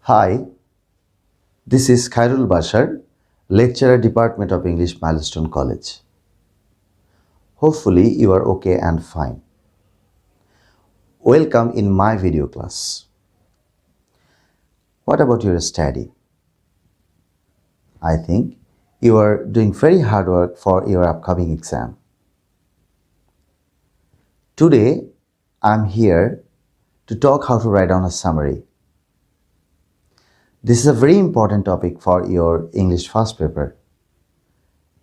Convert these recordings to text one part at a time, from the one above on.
Hi, this is Khairul Bashar, Lecturer, Department of English, Milestone College. Hopefully you are okay and fine. Welcome in my video class. What about your study? I think you are doing very hard work for your upcoming exam. Today, I'm here to talk how to write down a summary. This is a very important topic for your English first paper.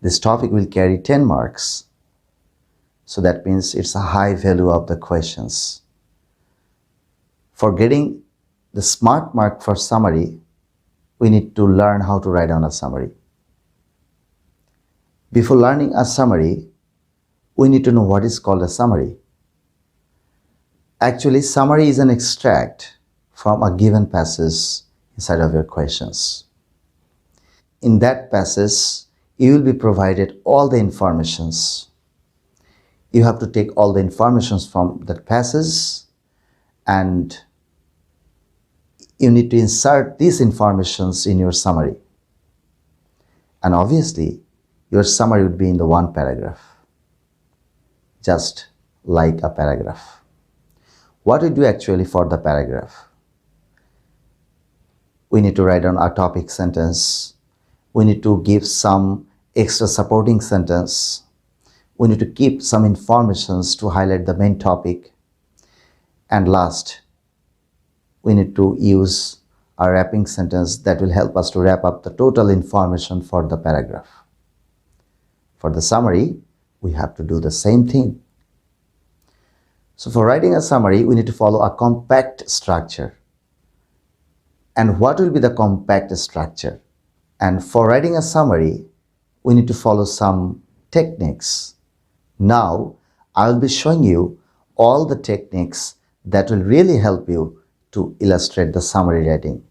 This topic will carry 10 marks. So that means it's a high value of the questions. For getting the smart mark for summary, we need to learn how to write down a summary. Before learning a summary, we need to know what is called a summary. Actually, summary is an extract from a given passage inside of your questions. In that passage, you will be provided all the informations. You have to take all the informations from that passage and you need to insert these informations in your summary. And obviously, your summary would be in the one paragraph, just like a paragraph. What we do actually for the paragraph? We need to write down a topic sentence. We need to give some extra supporting sentence. We need to keep some informations to highlight the main topic. And last, we need to use a wrapping sentence that will help us to wrap up the total information for the paragraph. For the summary, we have to do the same thing. So for writing a summary, we need to follow a compact structure. And what will be the compact structure? And for writing a summary, we need to follow some techniques. Now, I will be showing you all the techniques that will really help you to illustrate the summary writing.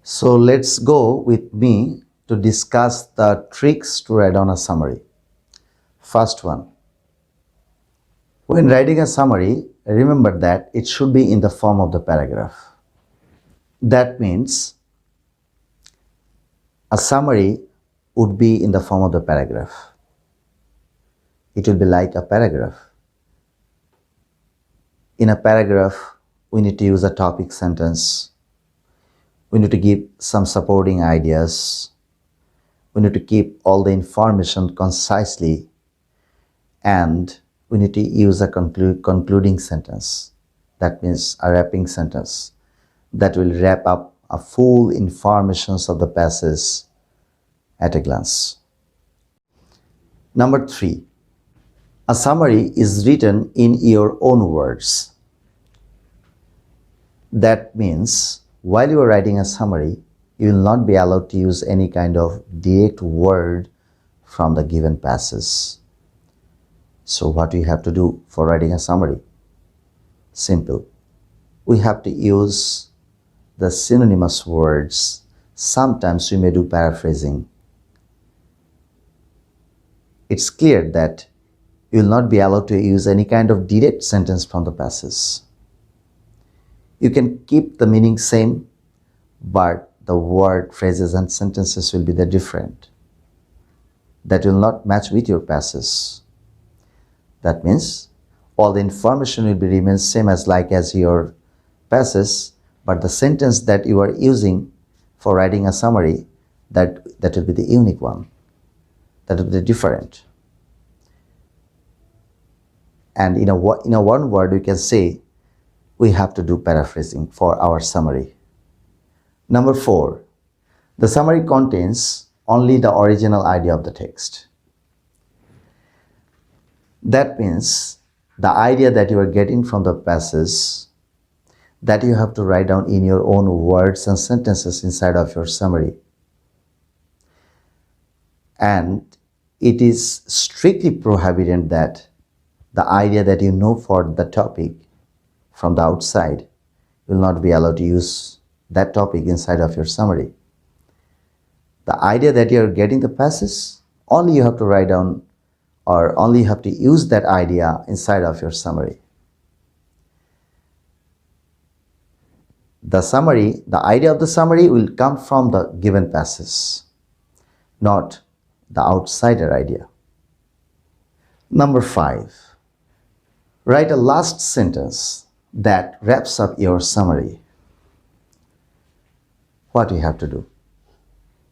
So let's go with me to discuss the tricks to write down a summary. First one. When writing a summary, remember that it should be in the form of the paragraph. That means a summary would be in the form of the paragraph. It will be like a paragraph. In a paragraph, we need to use a topic sentence. We need to give some supporting ideas. We need to keep all the information concisely. And we need to use a concluding sentence. That means a wrapping sentence that will wrap up a full informations of the passage at a glance. Number 3, a summary is written in your own words. That means while you are writing a summary, you will not be allowed to use any kind of direct word from the given passage. So what do you have to do for writing a summary? Simple. We have to use the synonymous words. Sometimes we may do paraphrasing. It's clear that you will not be allowed to use any kind of direct sentence from the passage. You can keep the meaning same, but the word, phrases and sentences will be the different. That will not match with your passage. That means all the information will be remain same as your passage, but the sentence that you are using for writing a summary, that will be the unique one. That will be the different. And in a one word, we can say we have to do paraphrasing for our summary. Number 4, the summary contains only the original idea of the text. That means the idea that you are getting from the passage, that you have to write down in your own words and sentences inside of your summary. And it is strictly prohibited that the idea that you know for the topic from the outside will not be allowed to use that topic inside of your summary. The idea that you are getting the passage, only you have to write down or only you have to use that idea inside of your summary. The idea of the summary will come from the given passage, not the outsider idea. Number 5. Write a last sentence that wraps up your summary. What do you have to do?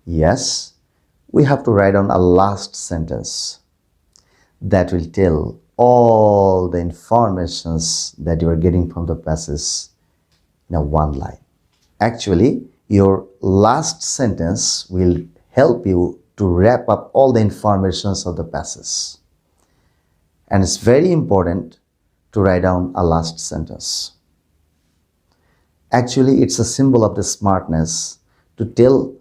Yes, we have to write down a last sentence that will tell all the informations that you are getting from the passage in a one line. Actually, your last sentence will help you to wrap up all the informations of the passage. And it's very important to write down a last sentence. Actually, it's a symbol of the smartness to tell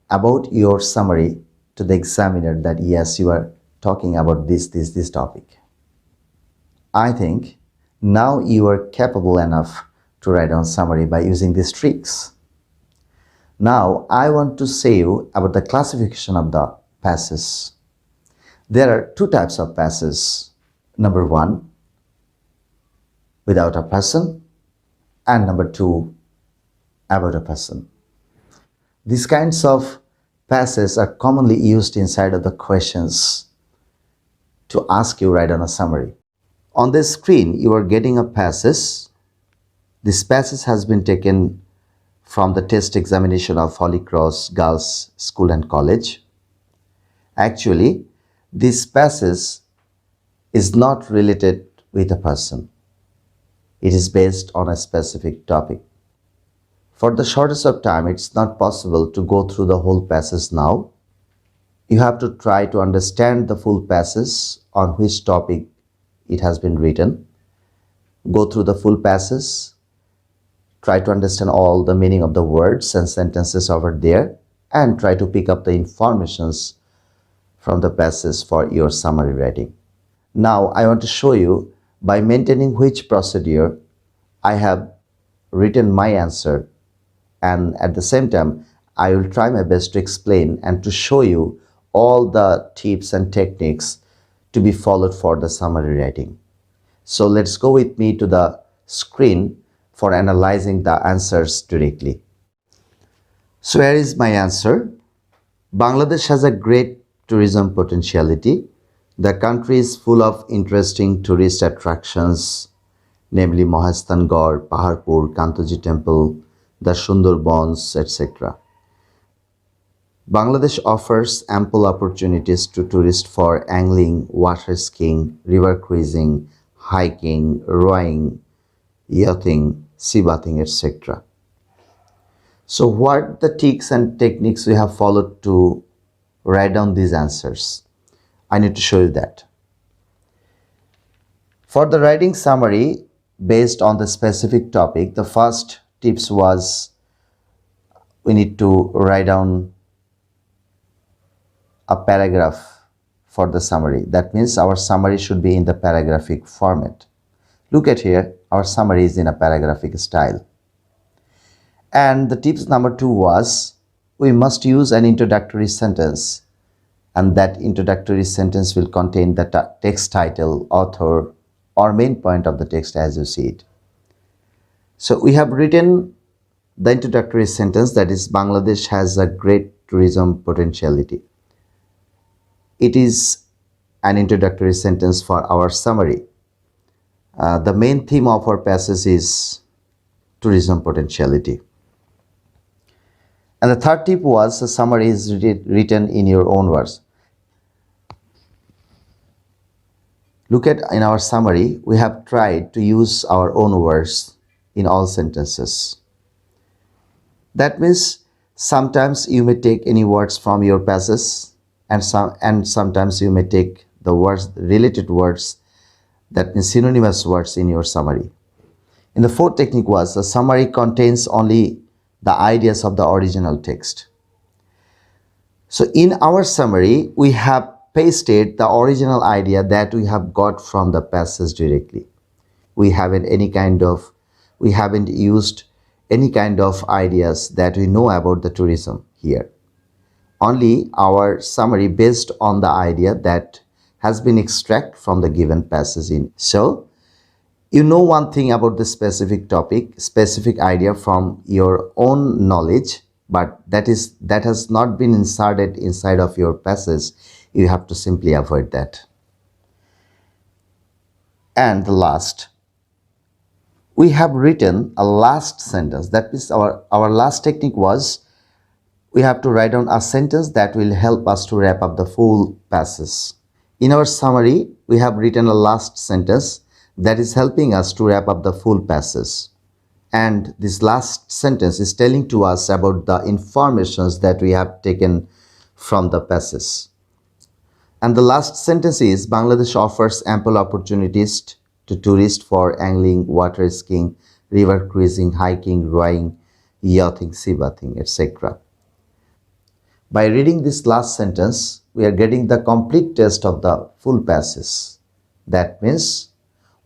about your summary to the examiner that yes, you are talking about this topic. I think now you are capable enough to write down summary by using these tricks. Now I want to say you about the classification of the passages. There are 2 types of passages. Number 1, without a person, and number 2, about a person. These kinds of passages are commonly used inside of the questions to ask you write down a summary. On the screen, you are getting a passage. This passage has been taken from the test examination of Holy Cross Girls School and College. Actually, this passage is not related with a person. It is based on a specific topic. For the shortest of time, it's not possible to go through the whole passage now. You have to try to understand the full passage on which topic it has been written. Go through the full passage. Try to understand all the meaning of the words and sentences over there, and try to pick up the informations from the passage for your summary writing. Now I want to show you by maintaining which procedure I have written my answer, and at the same time I will try my best to explain and to show you all the tips and techniques to be followed for the summary writing. So let's go with me to the screen for analyzing the answers directly. So here is my answer. Bangladesh has a great tourism potentiality. The country is full of interesting tourist attractions, namely Mahastangad, Paharpur, Kantoji Temple, the Sundarbans, etc. Bangladesh offers ample opportunities to tourists for angling, water skiing, river cruising, hiking, rowing, yachting, sea bathing, etc. So what the tricks and techniques we have followed to write down these answers? I need to show you that. For the writing summary based on the specific topic, the first tips was we need to write down a paragraph for the summary. That means our summary should be in the paragraphic format. Look at here, our summary is in a paragraphic style. And the tips number 2 was we must use an introductory sentence, and that introductory sentence will contain the text title, author, or main point of the text as you see it. So we have written the introductory sentence, that is Bangladesh has a great tourism potentiality. It is an introductory sentence for our summary. The main theme of our passage is tourism potentiality. And the third tip was the summary is written in your own words. Look at in our summary, we have tried to use our own words in all sentences. That means sometimes you may take any words from your passage, and sometimes you may take the words, related words, that means synonymous words in your summary. And the fourth technique was the summary contains only the ideas of the original text. So in our summary, we have pasted the original idea that we have got from the passage directly. We haven't used any kind of ideas that we know about the tourism here. Only our summary based on the idea that has been extracted from the given passage in. So You know one thing about the specific topic, specific idea from your own knowledge, but that has not been inserted inside of your passage. You have to simply avoid that. And the last, we have written a last sentence. That means our last technique was we have to write down a sentence that will help us to wrap up the full passage. In our summary, we have written a last sentence that is helping us to wrap up the full passage. And this last sentence is telling to us about the informations that we have taken from the passage. And the last sentence is Bangladesh offers ample opportunities to tourists for angling, water skiing, river cruising, hiking, rowing, yachting, sea bathing, etc. By reading this last sentence, we are getting the complete taste of the full passage. That means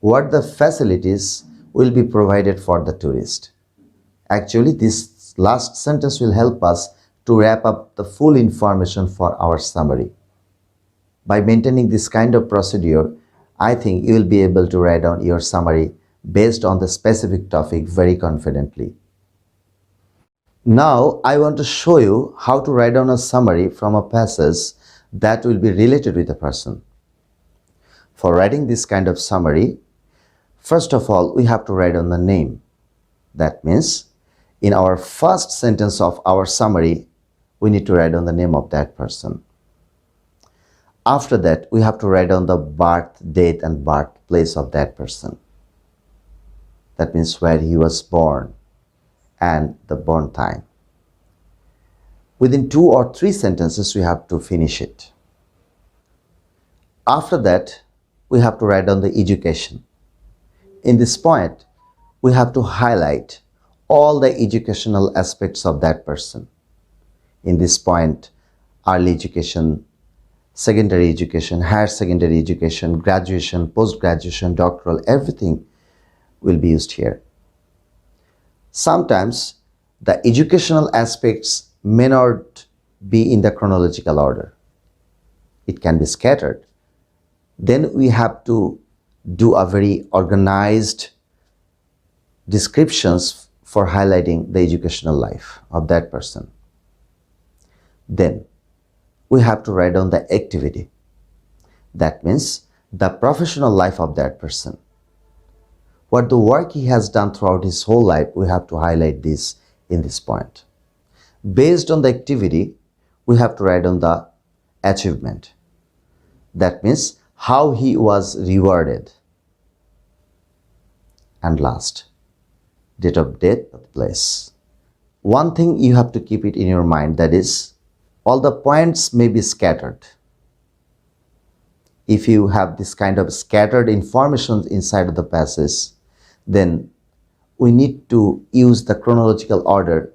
what the facilities will be provided for the tourist. Actually, this last sentence will help us to wrap up the full information for our summary. By maintaining this kind of procedure, I think you will be able to write down your summary based on the specific topic very confidently. Now, I want to show you how to write down a summary from a passage that will be related with a person. For writing this kind of summary, first of all, we have to write down the name. That means, in our first sentence of our summary, we need to write down the name of that person. After that, we have to write down the birth date and birthplace of that person. That means where he was born and the born time. Within 2 or 3 sentences, we have to finish it. After that, we have to write down the education. In this point, we have to highlight all the educational aspects of that person. In this point, early education, secondary education, higher secondary education, graduation, post-graduation, doctoral, everything will be used here. Sometimes the educational aspects may not be in the chronological order. It can be scattered. Then we have to do a very organized descriptions for highlighting the educational life of that person. Then we have to write down the activity. That means the professional life of that person. What the work he has done throughout his whole life, we have to highlight this in this point. Based on the activity, we have to write down the achievement. That means how he was rewarded. And last, date of death, place. One thing you have to keep it in your mind, that is, all the points may be scattered. If you have this kind of scattered information inside of the passage, then we need to use the chronological order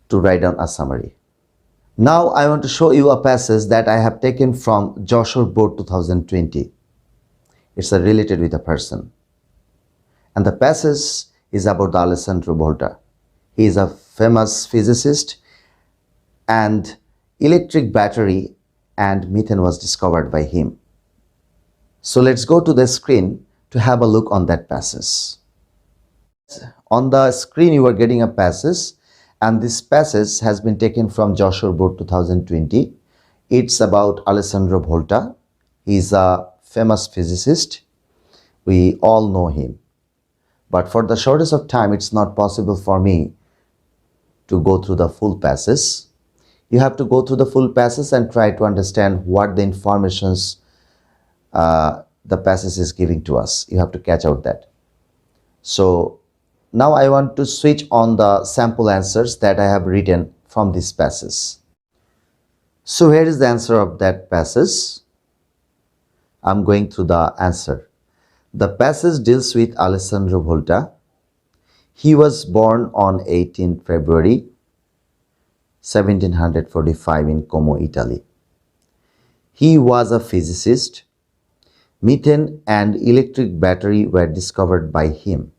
to write down a summary. Now I want to show you a passage that I have taken from Dhaka Board 2020. It's related with a person. And the passage is about Alessandro Volta. He is a famous physicist, and electric battery and methane was discovered by him. So let's go to the screen to have a look on that passage. On the screen you are getting a passage, and this passage has been taken from Dhaka Board 2020. It's about Alessandro Volta. He is a famous physicist. We all know him. But for the shortest of time, it's not possible for me to go through the full passage. You have to go through the full passage and try to understand what the informations the passage is giving to us. You have to catch out that. So now I want to switch on the sample answers that I have written from this passage. So here is the answer of that passage. I'm going through the answer. The passage deals with Alessandro Volta. He was born on 18 February 1745 in Como, Italy. He was a physicist. Methane and electric battery were discovered by him.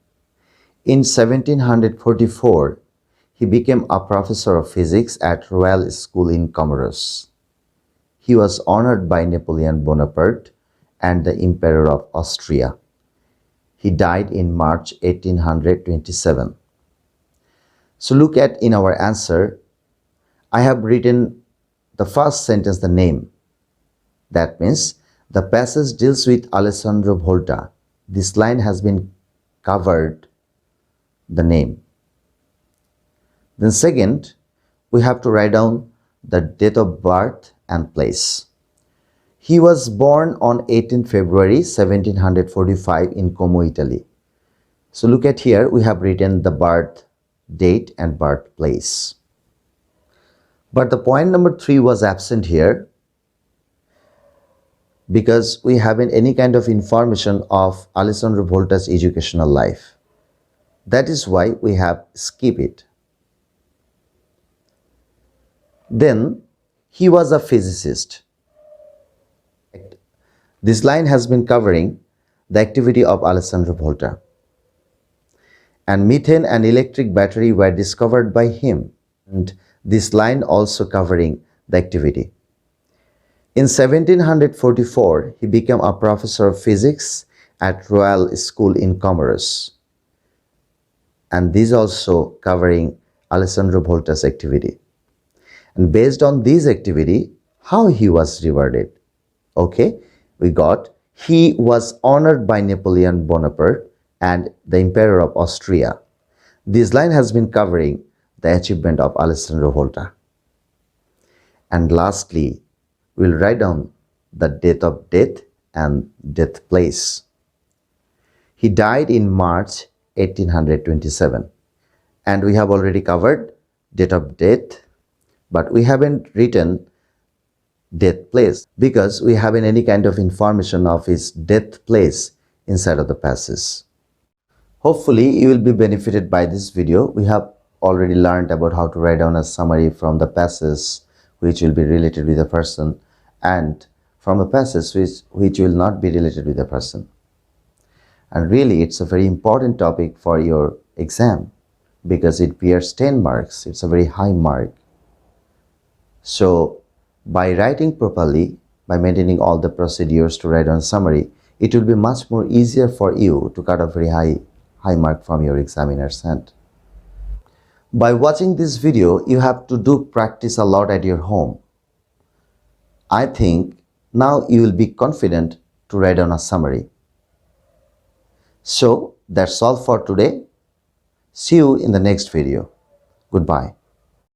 In 1744, he became a professor of physics at Royal School in Comoros. He was honored by Napoleon Bonaparte and the Emperor of Austria. He died in March 1827. So look at in our answer, I have written the first sentence, the name. That means the passage deals with Alessandro Volta. This line has been covered the name. Then second, we have to write down the date of birth and place. He was born on 18 February 1745 in Como, Italy. So look at here, we have written the birth date and birthplace. But the point number 3 was absent here because we haven't any kind of information of Alessandro Volta's educational life. That is why we have skipped it. Then he was a physicist. This line has been covering the activity of Alessandro Volta. And methane and electric battery were discovered by him. And this line also covering the activity. In 1744, he became a professor of physics at Royal School in Comoros. And this also covering Alessandro Volta's activity. And based on this activity, how he was rewarded? Okay, we got he was honored by Napoleon Bonaparte and the Emperor of Austria. This line has been covering the achievement of Alessandro Volta. And lastly, we'll write down the date of death and death place. He died in March 1827. And we have already covered date of death, but we haven't written death place because we haven't any kind of information of his death place inside of the passage. Hopefully you will be benefited by this video. We have already learned about how to write down a summary from the passage which will be related with a person and from a passage which will not be related with a person. And really it's a very important topic for your exam because it bears 10 marks. It's a very high mark. So by writing properly, by maintaining all the procedures to write down summary, it will be much more easier for you to cut a very high mark from your examiner's hand. By watching this video, you have to do practice a lot at your home. I think now you will be confident to write down a summary. So that's all for today. See you in the next video. Goodbye.